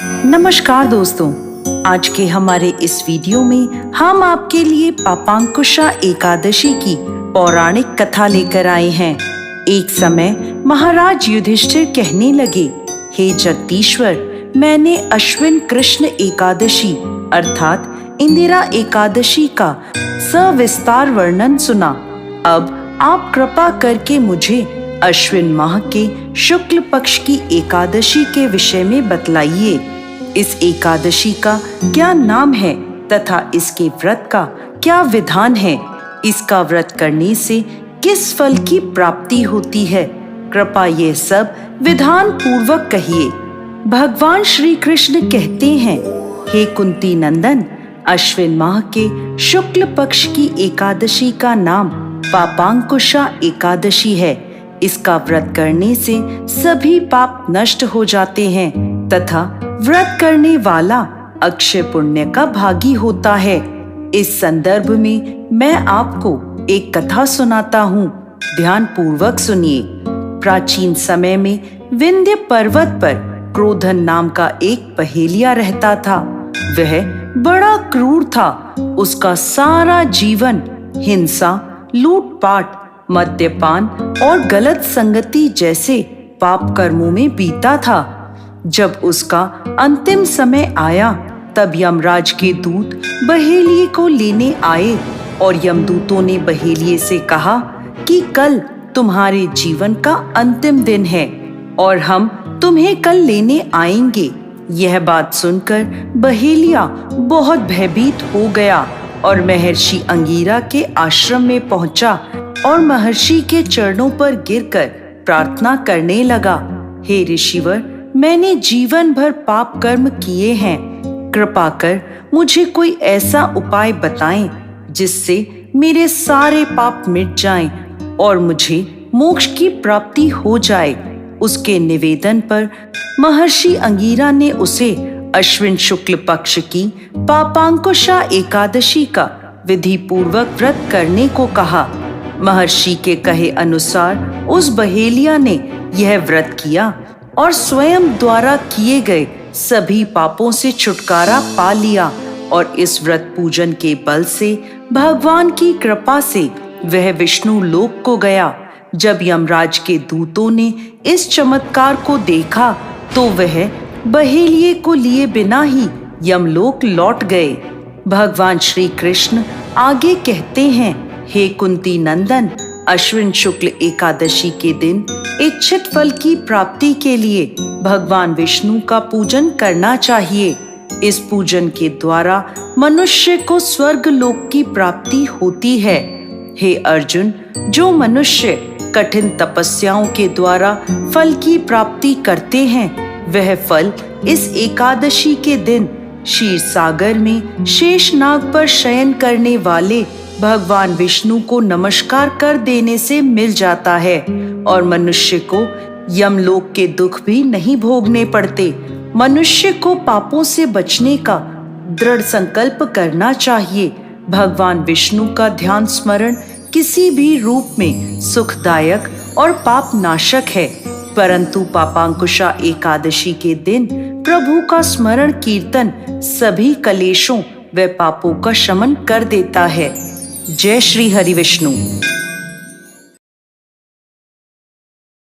नमस्कार दोस्तों, आज के हमारे इस वीडियो में हम आपके लिए पापांकुशा एकादशी की पौराणिक कथा लेकर आए हैं। एक समय महाराज युधिष्ठिर कहने लगे, हे जगदीश्वर, मैंने अश्विन कृष्ण एकादशी अर्थात इंदिरा एकादशी का सविस्तार वर्णन सुना। अब आप कृपा करके मुझे अश्विन माह के शुक्ल पक्ष की एकादशी के विषय में बतलाइए। इस एकादशी का क्या नाम है तथा इसके व्रत का क्या विधान है? इसका व्रत करने से किस फल की प्राप्ति होती है? कृपया ये सब विधान पूर्वक कहिए। भगवान श्री कृष्ण कहते हैं, हे कुंती नंदन, अश्विन माह के शुक्ल पक्ष की एकादशी का नाम पापांकुशा एकादशी है। इसका व्रत करने से सभी पाप नष्ट हो जाते हैं तथा व्रत करने वाला अक्षय पुण्य का भागी होता है। इस संदर्भ में मैं आपको एक कथा सुनाता हूँ, ध्यान पूर्वक सुनिए। प्राचीन समय में विंध्य पर्वत पर क्रोधन नाम का एक पहेलिया रहता था। वह बड़ा क्रूर था। उसका सारा जीवन हिंसा, लूटपाट, मद्यपान और गलत संगति जैसे पाप कर्मों में बीता था। जब उसका अंतिम समय आया तब यमराज के दूत बहेलिये को लेने आए और यमदूतों ने बहेलिये से कहा कि कल तुम्हारे जीवन का अंतिम दिन है और हम तुम्हें कल लेने आएंगे। यह बात सुनकर बहेलिया बहुत भयभीत हो गया और महर्षि अंगिरा के आश्रम में पहुंचा और महर्षि के चरणों पर गिरकर प्रार्थना करने लगा, हे ऋषिवर, मैंने जीवन भर पाप कर्म किए हैं। कृपा कर मुझे कोई ऐसा उपाय बताएं जिससे मेरे सारे पाप मिट जाएं और मुझे मोक्ष की प्राप्ति हो जाए। उसके निवेदन पर महर्षि अंगिरा ने उसे अश्विन शुक्ल पक्ष की पापांकुशा एकादशी का विधि पूर्वक व्रत करने को कहा। महर्षि के कहे अनुसार उस बहेलिया ने यह व्रत किया और स्वयं द्वारा किए गए सभी पापों से छुटकारा पा लिया और इस व्रत पूजन के बल से भगवान की कृपा से वह विष्णु लोक को गया। जब यमराज के दूतों ने इस चमत्कार को देखा तो वह बहेलिये को लिए बिना ही यमलोक लौट गए। भगवान श्री कृष्ण आगे कहते हैं, हे कुंती नंदन, अश्विन शुक्ल एकादशी के दिन इच्छित फल की प्राप्ति के लिए भगवान विष्णु का पूजन करना चाहिए। इस पूजन के द्वारा मनुष्य को स्वर्ग लोक की प्राप्ति होती है। हे अर्जुन, जो मनुष्य कठिन तपस्याओं के द्वारा फल की प्राप्ति करते हैं, वह फल इस एकादशी के दिन क्षीर सागर में शेषनाग पर शयन करने वाले भगवान विष्णु को नमस्कार कर देने से मिल जाता है और मनुष्य को यमलोक के दुख भी नहीं भोगने पड़ते। मनुष्य को पापों से बचने का दृढ़ संकल्प करना चाहिए। भगवान विष्णु का ध्यान स्मरण किसी भी रूप में सुखदायक और पाप नाशक है, परंतु पापांकुशा एकादशी के दिन प्रभु का स्मरण कीर्तन सभी कलेशों व पापों का शमन कर देता है। जय श्री हरि विष्णु।